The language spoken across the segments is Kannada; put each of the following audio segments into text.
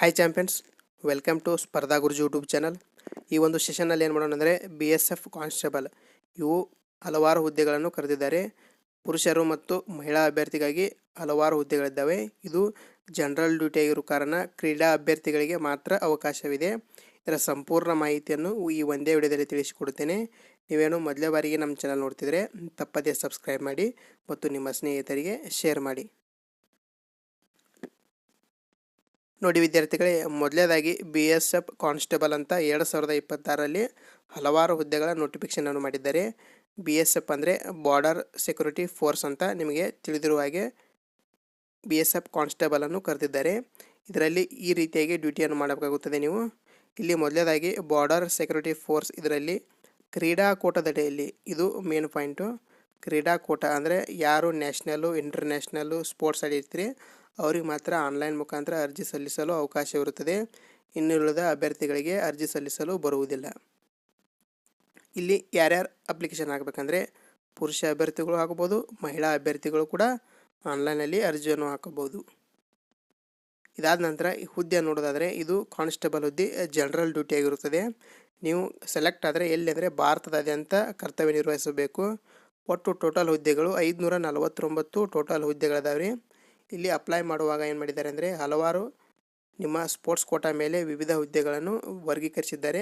ಹಾಯ್ ಚಾಂಪಿಯನ್ಸ್, ವೆಲ್ಕಮ್ ಟು ಸ್ಪರ್ಧಾ ಗುರುಜಿ ಯೂಟ್ಯೂಬ್ ಚಾನಲ್. ಈ ಒಂದು ಸೆಷನ್ನಲ್ಲಿ ಏನು ಮಾಡೋಣ ಅಂದರೆ BSF ಕಾನ್ಸ್ಟೇಬಲ್ ಇವು ಹಲವಾರು ಹುದ್ದೆಗಳನ್ನು ಕರೆದಿದ್ದಾರೆ. ಪುರುಷರು ಮತ್ತು ಮಹಿಳಾ ಅಭ್ಯರ್ಥಿಗಾಗಿ ಹಲವಾರು ಹುದ್ದೆಗಳಿದ್ದಾವೆ. ಇದು ಜನರಲ್ ಡ್ಯೂಟಿ ಆಗಿರೋ ಕಾರಣ ಕ್ರೀಡಾ ಅಭ್ಯರ್ಥಿಗಳಿಗೆ ಮಾತ್ರ ಅವಕಾಶವಿದೆ. ಇದರ ಸಂಪೂರ್ಣ ಮಾಹಿತಿಯನ್ನು ಈ ಒಂದೇ ವಿಡಿಯೋದಲ್ಲಿ ತಿಳಿಸಿಕೊಡುತ್ತೇನೆ. ನೀವೇನು ಮೊದಲೇ ಬಾರಿಗೆ ನಮ್ಮ ಚಾನಲ್ ನೋಡ್ತಿದ್ರೆ ತಪ್ಪದೇ ಸಬ್ಸ್ಕ್ರೈಬ್ ಮಾಡಿ ಮತ್ತು ನಿಮ್ಮ ಸ್ನೇಹಿತರಿಗೆ ಶೇರ್ ಮಾಡಿ. ನೋಡಿ ವಿದ್ಯಾರ್ಥಿಗಳೇ, ಮೊದಲನೇದಾಗಿ BSF ಕಾನ್ಸ್ಟೇಬಲ್ ಅಂತ 2026ರಲ್ಲಿ ಹಲವಾರು ಹುದ್ದೆಗಳ ನೋಟಿಫಿಕೇಷನನ್ನು ಮಾಡಿದ್ದಾರೆ. BSF ಅಂದರೆ ಬಾರ್ಡರ್ ಸೆಕ್ಯೂರಿಟಿ ಫೋರ್ಸ್ ಅಂತ ನಿಮಗೆ ತಿಳಿದಿರುವ ಹಾಗೆ BSF ಕಾನ್ಸ್ಟೇಬಲನ್ನು ಕರೆದಿದ್ದಾರೆ. ಇದರಲ್ಲಿ ಈ ರೀತಿಯಾಗಿ ಡ್ಯೂಟಿಯನ್ನು ಮಾಡಬೇಕಾಗುತ್ತದೆ. ನೀವು ಇಲ್ಲಿ ಮೊದಲನೇದಾಗಿ ಬಾರ್ಡರ್ ಸೆಕ್ಯೂರಿಟಿ ಫೋರ್ಸ್, ಇದರಲ್ಲಿ ಕ್ರೀಡಾಕೂಟದಡಿಯಲ್ಲಿ ಇದು ಮೇನ್ ಪಾಯಿಂಟು. ಕ್ರೀಡಾಕೂಟ ಅಂದರೆ ಯಾರು ನ್ಯಾಷನಲ್ಲು ಇಂಟರ್ನ್ಯಾಷನಲ್ಲು ಸ್ಪೋರ್ಟ್ಸ್ ಆಡಿರ್ತೀರಿ ಅವ್ರಿಗೆ ಮಾತ್ರ ಆನ್ಲೈನ್ ಮುಖಾಂತರ ಅರ್ಜಿ ಸಲ್ಲಿಸಲು ಅವಕಾಶವಿರುತ್ತದೆ. ಇನ್ನುಳಿದ ಅಭ್ಯರ್ಥಿಗಳಿಗೆ ಅರ್ಜಿ ಸಲ್ಲಿಸಲು ಬರುವುದಿಲ್ಲ. ಇಲ್ಲಿ ಯಾರ್ಯಾರು ಅಪ್ಲಿಕೇಶನ್ ಹಾಕಬೇಕಂದ್ರೆ ಪುರುಷ ಅಭ್ಯರ್ಥಿಗಳು ಹಾಕಬಹುದು, ಮಹಿಳಾ ಅಭ್ಯರ್ಥಿಗಳು ಕೂಡ ಆನ್ಲೈನಲ್ಲಿ ಅರ್ಜಿಯನ್ನು ಹಾಕಬಹುದು. ಇದಾದ ನಂತರ ಈ ಹುದ್ದೆ ನೋಡೋದಾದರೆ ಇದು ಕಾನ್ಸ್ಟೇಬಲ್ ಹುದ್ದೆ ಜನರಲ್ ಡ್ಯೂಟಿ ಆಗಿರುತ್ತದೆ. ನೀವು ಸೆಲೆಕ್ಟ್ ಆದರೆ ಎಲ್ಲಿ ಅಂದರೆ ಭಾರತದಾದ್ಯಂತ ಕರ್ತವ್ಯ ನಿರ್ವಹಿಸಬೇಕು. ಒಟ್ಟು ಟೋಟಲ್ ಹುದ್ದೆಗಳು 549 ಟೋಟಲ್ ಹುದ್ದೆಗಳಿದಾವೆ. ಇಲ್ಲಿ ಅಪ್ಲೈ ಮಾಡುವಾಗ ಏನು ಮಾಡಿದ್ದಾರೆ ಅಂದರೆ ಹಲವಾರು ನಿಮ್ಮ ಸ್ಪೋರ್ಟ್ಸ್ ಕೋಟಾ ಮೇಲೆ ವಿವಿಧ ಹುದ್ದೆಗಳನ್ನು ವರ್ಗೀಕರಿಸಿದ್ದಾರೆ.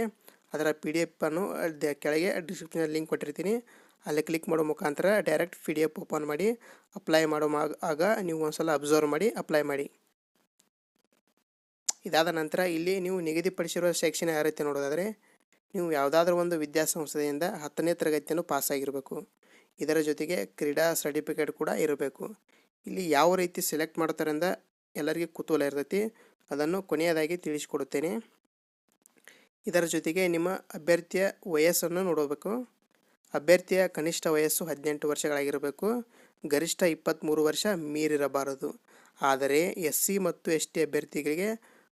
ಅದರ PDF ಅನ್ನು ಕೆಳಗೆ ಡಿಸ್ಕ್ರಿಪ್ಷನಲ್ಲಿ ಲಿಂಕ್ ಕೊಟ್ಟಿರ್ತೀನಿ. ಅಲ್ಲಿ ಕ್ಲಿಕ್ ಮಾಡೋ ಮುಖಾಂತರ ಡೈರೆಕ್ಟ್ PDF ಓಪನ್ ಮಾಡಿ ಅಪ್ಲೈ ಆಗ ನೀವು ಒಂದ್ಸಲ ಅಬ್ಸರ್ವ್ ಮಾಡಿ ಅಪ್ಲೈ ಮಾಡಿ. ಇದಾದ ನಂತರ ಇಲ್ಲಿ ನೀವು ನಿಗದಿಪಡಿಸಿರುವ ಶೈಕ್ಷಣಿಕ ಅರ್ಹತೆ ನೋಡೋದಾದರೆ ನೀವು ಯಾವುದಾದ್ರೂ ಒಂದು ವಿದ್ಯಾಸಂಸ್ಥೆಯಿಂದ 10ನೇ ತರಗತಿಯನ್ನು ಪಾಸಾಗಿರಬೇಕು. ಇದರ ಜೊತೆಗೆ ಕ್ರೀಡಾ ಸರ್ಟಿಫಿಕೇಟ್ ಕೂಡ ಇರಬೇಕು. ಇಲ್ಲಿ ಯಾವ ರೀತಿ ಸೆಲೆಕ್ಟ್ ಮಾಡ್ತಾರೆ ಅಂತ ಎಲ್ಲರಿಗೂ ಕುತೂಹಲ ಇರ್ತೈತಿ. ಅದನ್ನು ಕೊನೆಯದಾಗಿ ತಿಳಿಸಿಕೊಡುತ್ತೇನೆ. ಇದರ ಜೊತೆಗೆ ನಿಮ್ಮ ಅಭ್ಯರ್ಥಿಯ ವಯಸ್ಸನ್ನು ನೋಡಬೇಕು. ಅಭ್ಯರ್ಥಿಯ ಕನಿಷ್ಠ ವಯಸ್ಸು 18 ವರ್ಷಗಳಾಗಿರಬೇಕು. ಗರಿಷ್ಠ 23 ವರ್ಷ ಮೀರಿರಬಾರದು. ಆದರೆ SC ಮತ್ತು ST ಅಭ್ಯರ್ಥಿಗಳಿಗೆ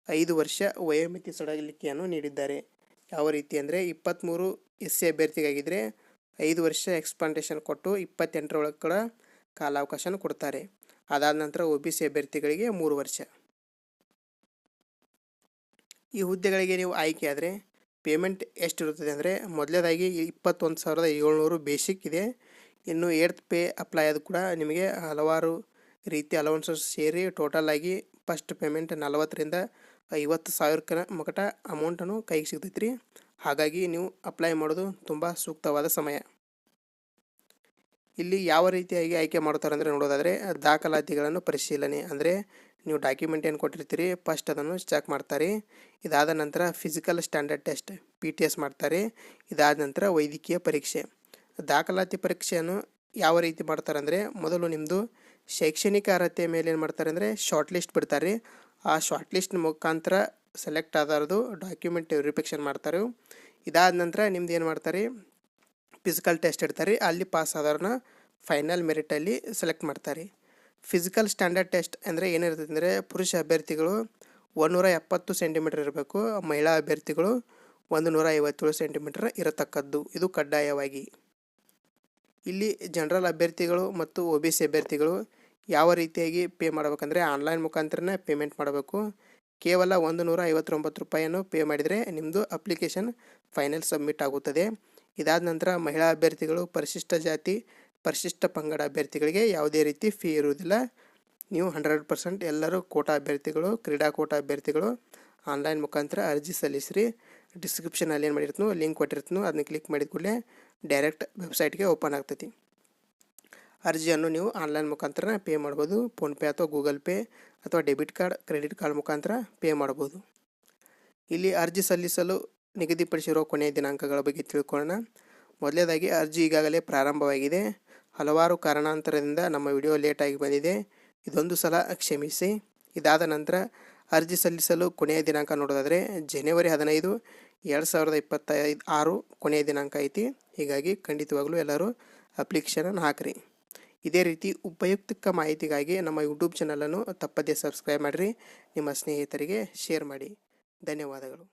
5 ವರ್ಷ ವಯೋಮಿತಿ ಸಡಿಲಿಕೆಯನ್ನು ನೀಡಿದ್ದಾರೆ. ಯಾವ ರೀತಿ ಅಂದರೆ 23 SC ಅಭ್ಯರ್ಥಿಗಾಗಿದ್ದರೆ 5 ವರ್ಷ ಎಕ್ಸ್ಪಾಂಡೇಷನ್ ಕೊಟ್ಟು 28 ಒಳಗೆ ಕೂಡ ಕಾಲಾವಕಾಶನ ಕೊಡ್ತಾರೆ. ಅದಾದ ನಂತರ OBC ಅಭ್ಯರ್ಥಿಗಳಿಗೆ 3 ವರ್ಷ. ಈ ಹುದ್ದೆಗಳಿಗೆ ನೀವು ಆಯ್ಕೆ ಆದರೆ ಪೇಮೆಂಟ್ ಎಷ್ಟಿರುತ್ತದೆ ಅಂದರೆ ಮೊದಲನೇದಾಗಿ 21,700 ಬೇಸಿಕ್ ಇದೆ. ಇನ್ನು 8th ಪೇ ಅಪ್ಲೈ ಆದ ಕೂಡ ನಿಮಗೆ ಹಲವಾರು ರೀತಿ ಅಲೌನ್ಸಸ್ ಸೇರಿ ಟೋಟಲ್ ಆಗಿ ಫಸ್ಟ್ ಪೇಮೆಂಟ್ 40,000ರಿಂದ 50,000 ಮಟ್ಟ ಅಮೌಂಟನ್ನು ಕೈಗೆ ಸಿಗ್ತೈತೆ ರೀ. ಹಾಗಾಗಿ ನೀವು ಅಪ್ಲೈ ಮಾಡೋದು ತುಂಬ ಸೂಕ್ತವಾದ ಸಮಯ. ಇಲ್ಲಿ ಯಾವ ರೀತಿಯಾಗಿ ಆಯ್ಕೆ ಮಾಡ್ತಾರೆ ಅಂದರೆ ನೋಡೋದಾದರೆ ದಾಖಲಾತಿಗಳನ್ನು ಪರಿಶೀಲನೆ ಅಂದರೆ ನೀವು ಡಾಕ್ಯುಮೆಂಟ್ ಏನು ಕೊಟ್ಟಿರ್ತೀರಿ ಫಸ್ಟ್ ಅದನ್ನು ಚೆಕ್ ಮಾಡ್ತಾರೆ. ಇದಾದ ನಂತರ ಫಿಸಿಕಲ್ ಸ್ಟ್ಯಾಂಡರ್ಡ್ ಟೆಸ್ಟ್ PTS ಮಾಡ್ತಾರೆ. ಇದಾದ ನಂತರ ವೈದ್ಯಕೀಯ ಪರೀಕ್ಷೆ. ದಾಖಲಾತಿ ಪರೀಕ್ಷೆಯನ್ನು ಯಾವ ರೀತಿ ಮಾಡ್ತಾರೆ ಅಂದರೆ ಮೊದಲು ನಿಮ್ಮದು ಶೈಕ್ಷಣಿಕ ಅರ್ಹತೆ ಮೇಲೆ ಏನು ಮಾಡ್ತಾರೆ ಅಂದರೆ ಶಾರ್ಟ್ ಲಿಸ್ಟ್ ಬಿಡ್ತಾರೆ. ಆ ಶಾರ್ಟ್ ಲಿಸ್ಟ್ ಮುಖಾಂತರ ಸೆಲೆಕ್ಟ್ ಆದವ್ರದ್ದು ಡಾಕ್ಯುಮೆಂಟ್ ವೆರಿಫಿಕೇಷನ್ ಮಾಡ್ತಾರೆ. ಇದಾದ ನಂತರ ನಿಮ್ದು ಏನು ಮಾಡ್ತಾರೆ ಫಿಸಿಕಲ್ ಟೆಸ್ಟ್ ಇಡ್ತಾರೆ. ಅಲ್ಲಿ ಪಾಸ್ ಆದವ್ರನ್ನ ಫೈನಲ್ ಮೆರಿಟಲ್ಲಿ ಸೆಲೆಕ್ಟ್ ಮಾಡ್ತಾರೆ. ಫಿಸಿಕಲ್ ಸ್ಟ್ಯಾಂಡರ್ಡ್ ಟೆಸ್ಟ್ ಅಂದರೆ ಏನಿರ್ತದೆ ಅಂದರೆ ಪುರುಷ ಅಭ್ಯರ್ಥಿಗಳು 170 ಸೆಂಟಿಮೀಟರ್ ಇರಬೇಕು, ಮಹಿಳಾ ಅಭ್ಯರ್ಥಿಗಳು 157 ಸೆಂಟಿಮೀಟರ್ ಇರತಕ್ಕದ್ದು. ಇದು ಕಡ್ಡಾಯವಾಗಿ. ಇಲ್ಲಿ ಜನರಲ್ ಅಭ್ಯರ್ಥಿಗಳು ಮತ್ತು OBC ಅಭ್ಯರ್ಥಿಗಳು ಯಾವ ರೀತಿಯಾಗಿ ಪೇ ಮಾಡಬೇಕಂದ್ರೆ ಆನ್ಲೈನ್ ಮುಖಾಂತರನೇ ಪೇಮೆಂಟ್ ಮಾಡಬೇಕು. ಕೇವಲ 159 ರೂಪಾಯಿಯನ್ನು ಪೇ ಮಾಡಿದರೆ ನಿಮ್ಮದು ಅಪ್ಲಿಕೇಶನ್ ಫೈನಲ್ ಸಬ್ಮಿಟ್ ಆಗುತ್ತದೆ. ಇದಾದ ನಂತರ ಮಹಿಳಾ ಅಭ್ಯರ್ಥಿಗಳು, ಪರಿಶಿಷ್ಟ ಜಾತಿ, ಪರಿಶಿಷ್ಟ ಪಂಗಡ ಅಭ್ಯರ್ಥಿಗಳಿಗೆ ಯಾವುದೇ ರೀತಿ ಫೀ ಇರುವುದಿಲ್ಲ. ನೀವು 100% ಎಲ್ಲರೂ ಕೋಟಾ ಅಭ್ಯರ್ಥಿಗಳು, ಕ್ರೀಡಾ ಕೋಟಾ ಅಭ್ಯರ್ಥಿಗಳು ಆನ್ಲೈನ್ ಮುಖಾಂತರ ಅರ್ಜಿ ಸಲ್ಲಿಸಿರಿ. ಡಿಸ್ಕ್ರಿಪ್ಷನಲ್ಲಿ ಏನು ಮಾಡಿರ್ತೀನೋ ಲಿಂಕ್ ಕೊಟ್ಟಿರ್ತೀನೋ ಅದನ್ನ ಕ್ಲಿಕ್ ಮಾಡಿದ ಕೂಡಲೇ ಡೈರೆಕ್ಟ್ ವೆಬ್ಸೈಟ್ಗೆ ಓಪನ್ ಆಗ್ತೈತಿ. ಅರ್ಜಿಯನ್ನು ನೀವು ಆನ್ಲೈನ್ ಮುಖಾಂತರ ಪೇ ಮಾಡ್ಬೋದು. ಫೋನ್ಪೇ ಅಥವಾ ಗೂಗಲ್ ಪೇ ಅಥವಾ ಡೆಬಿಟ್ ಕಾರ್ಡ್, ಕ್ರೆಡಿಟ್ ಕಾರ್ಡ್ ಮುಖಾಂತರ ಪೇ ಮಾಡ್ಬೋದು. ಇಲ್ಲಿ ಅರ್ಜಿ ಸಲ್ಲಿಸಲು ನಿಗದಿಪಡಿಸಿರುವ ಕೊನೆಯ ದಿನಾಂಕಗಳ ಬಗ್ಗೆ ತಿಳ್ಕೊಳ್ಳೋಣ. ಮೊದಲನೇದಾಗಿ ಅರ್ಜಿ ಈಗಾಗಲೇ ಪ್ರಾರಂಭವಾಗಿದೆ. ಹಲವಾರು ಕಾರಣಾಂತರದಿಂದ ನಮ್ಮ ವಿಡಿಯೋ ಲೇಟಾಗಿ ಬಂದಿದೆ. ಇದೊಂದು ಸಲ ಕ್ಷಮಿಸಿ. ಇದಾದ ನಂತರ ಅರ್ಜಿ ಸಲ್ಲಿಸಲು ಕೊನೆಯ ದಿನಾಂಕ ನೋಡೋದಾದರೆ ಜನವರಿ 15, 2026 ಕೊನೆಯ ದಿನಾಂಕ ಐತಿ. ಹೀಗಾಗಿ ಖಂಡಿತವಾಗಲೂ ಎಲ್ಲರೂ ಅಪ್ಲಿಕೇಶನನ್ನು ಹಾಕಿರಿ. ಇದೇ ರೀತಿ ಉಪಯುಕ್ತ ಮಾಹಿತಿಗಾಗಿ ನಮ್ಮ ಯೂಟ್ಯೂಬ್ ಚಾನಲನ್ನು ತಪ್ಪದೇ ಸಬ್ಸ್ಕ್ರೈಬ್ ಮಾಡಿರಿ. ನಿಮ್ಮ ಸ್ನೇಹಿತರಿಗೆ ಶೇರ್ ಮಾಡಿ. ಧನ್ಯವಾದಗಳು.